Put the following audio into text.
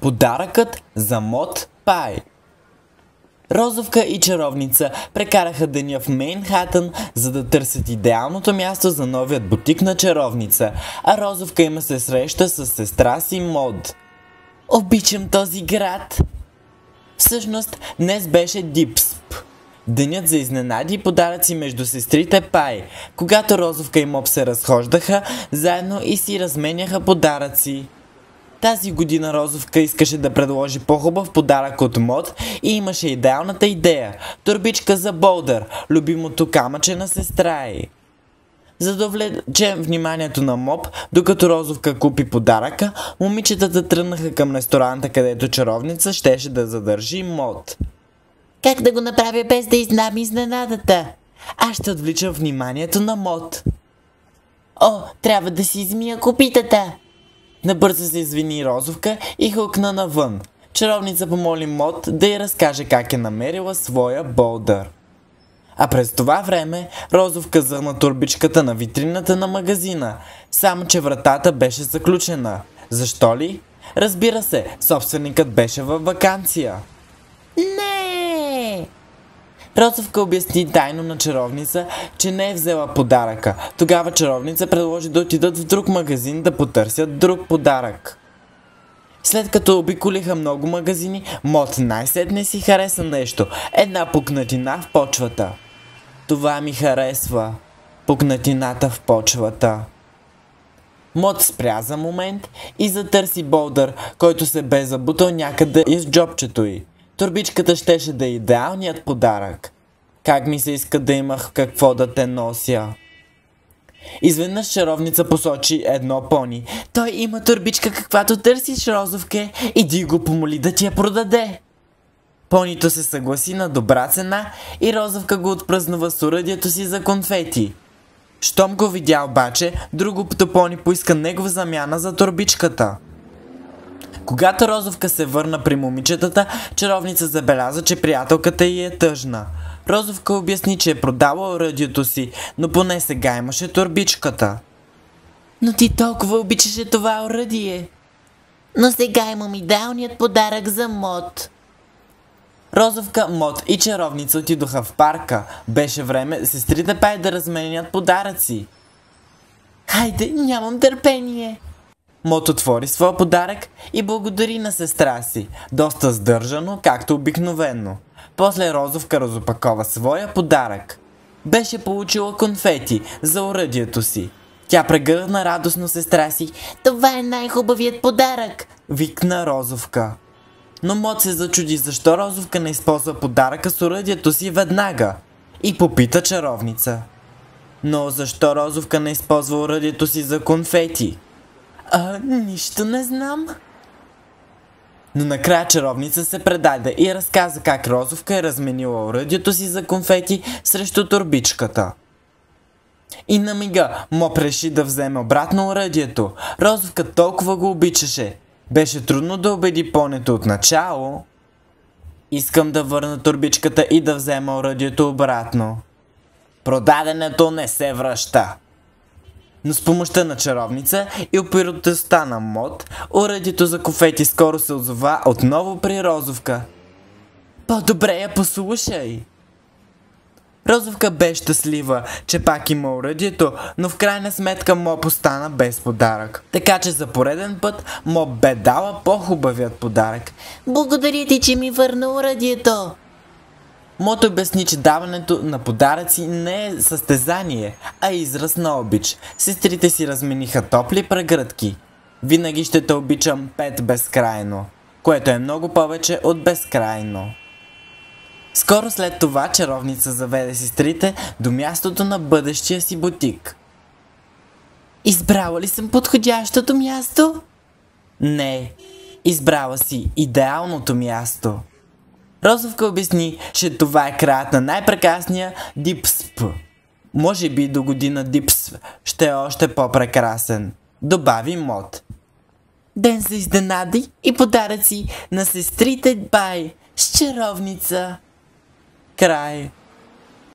Подаръкът за Мод Пай. Розовка и чаровница прекараха деня в Мейнхатън, за да търсят идеалното място за новият бутик на чаровница, а Розовка има се среща с сестра си Мод. Обичам този град! Всъщност, днес беше Дипсп. Денят за изненади и подаръци между сестрите Пай, когато Розовка и Моб се разхождаха заедно и си разменяха подаръци. Тази година Розовка искаше да предложи по-хубав подарък от Мод и имаше идеалната идея – торбичка за Болдър, любимото камъче на сестра й. За да влечем вниманието на Моб, докато Розовка купи подаръка, момичетата тръгнаха към ресторанта, където чаровница щеше да задържи Мод. Как да го направя без да изнам изненадата? Аз ще отвличам вниманието на Мод. О, трябва да си измия копитата. Набързо се извини Розовка и хукна навън. Чаровница помоли Мод да й разкаже как е намерила своя Болдър. А през това време Розовка зърна турбичката на витрината на магазина, само че вратата беше заключена. Защо ли? Разбира се, собственикът беше във ваканция. Не! Розовка обясни тайно на чаровница, че не е взела подаръка. Тогава чаровница предложи да отидат в друг магазин да потърсят друг подарък. След като обиколиха много магазини, Мод най-сетне си хареса нещо. Една пукнатина в почвата. Това ми харесва. Пукнатината в почвата. Мод спря за момент и затърси Болдър, който се бе забутал някъде из джобчето й. Турбичката щеше да е идеалният подарък. Как ми се иска да имах какво да те нося. Изведнъж чаровница посочи едно пони. Той има турбичка, каквато търсиш, Розовке, иди го помоли да ти я продаде. Понито се съгласи на добра цена и Розовка го отпразнува с оръдието си за конфети. Щом го видя обаче, другото пони поиска негова замяна за турбичката. Когато Розовка се върна при момичетата, чаровница забеляза, че приятелката й е тъжна. Розовка обясни, че е продала оръдието си, но поне сега имаше турбичката. Но ти толкова обичаше това оръдие. Но сега имам идеалният подарък за Мод. Розовка, Мод и чаровница отидоха в парка. Беше време сестрите Пай да разменят подаръци. Хайде, нямам търпение. Мод отвори своя подарък и благодари на сестра си, доста сдържано, както обикновено. После Розовка разопакова своя подарък. Беше получила конфети за оръдието си. Тя прегърна радостно сестра си. Това е най-хубавият подарък, викна Розовка. Но Мод се зачуди защо Розовка не използва подаръка с оръдието си веднага и попита чаровница. Но защо Розовка не използва оръдието си за конфети? Нищо не знам. Но накрая чаровница се предаде и разказа как Розовка е разменила оръдието си за конфети срещу турбичката. И на мига Моб реши да вземе обратно оръдието. Розовка толкова го обичаше. Беше трудно да убеди понето от начало. Искам да върна турбичката и да взема оръдието обратно. Продаденето не се връща. Но с помощта на чаровница и упоритостта на Мод, оръдието за конфети скоро се озова отново при Розовка. По-добре я послушай! Розовка бе щастлива, че пак има оръдието, но в крайна сметка Моб остана без подарък. Така че за пореден път Моб бе дала по-хубавият подарък. Благодаря ти, че ми върна оръдието. Мод обясни, че даването на подаръци не е състезание, а израз на обич. Сестрите си размениха топли прегръдки. Винаги ще те обичам 5 безкрайно, което е много повече от безкрайно. Скоро след това чаровница заведе сестрите до мястото на бъдещия си бутик. Избрала ли съм подходящото място? Не, избрала си идеалното място. Розовка обясни, че това е краят на най-прекрасния Дипсп. Може би до година Дипсп ще е още по-прекрасен, добави Мод. Ден за изненади и подаръци на сестрите Пай с чаровница. Край.